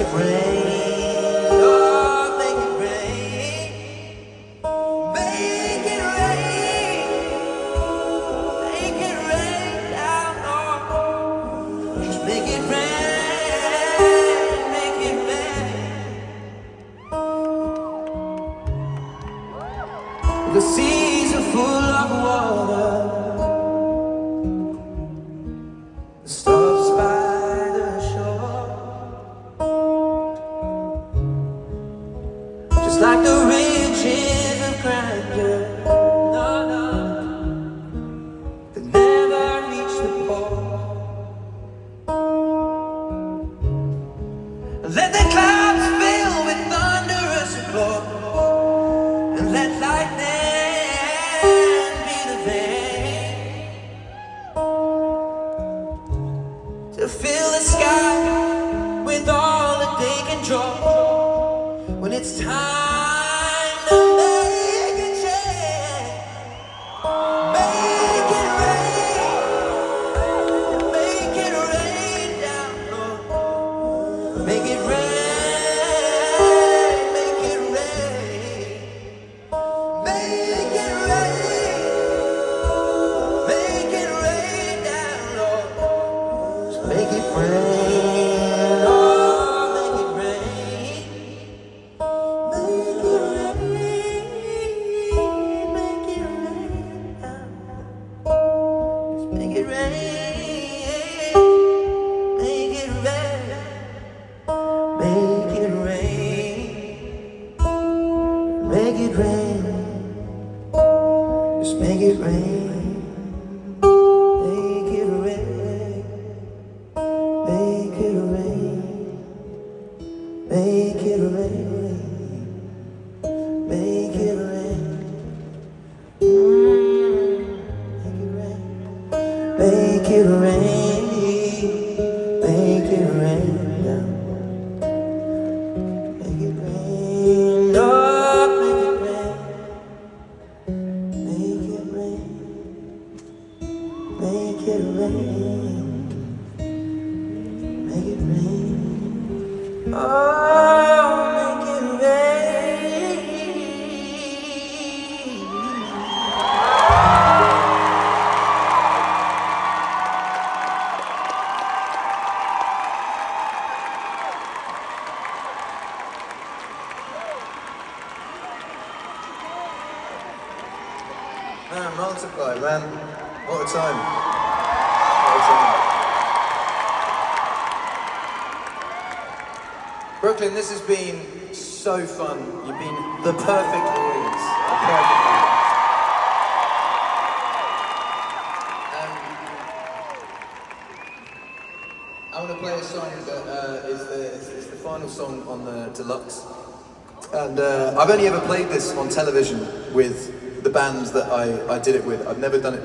it rain, oh, make it rain. Make it rain, make it rain down, oh. Just make it rain, make it rain. The seas are full of water. Stops by the shore, just like the riches of grandeur, no, no, that never reach the poor. Let the clouds fill with thunderous applause, and let lightning be the vein to fill the sky with all that they can draw. When it's time to make a change, make it rain down, Lord. Make it rain, make it rain, make it rain, make it rain down, Lord. Make it rain, oh, make it rain. Make it rain, make it rain down. Just make it rain, make it rain, make it rain, make it rain. Just make it rain, make it rain. Make it rain, make it rain, make it rain, make it rain, make it rain, make it rain, oh, make it rain, make it rain, make it rain. Make it rain, oh, make it rain. Man, multiply, man. What a time. What a time. Brooklyn, this has been so fun. You've been the perfect audience. The perfect audience. I want to play a song that is the final song on the deluxe. And I've only ever played this on television with the bands that I did it with. I've never done it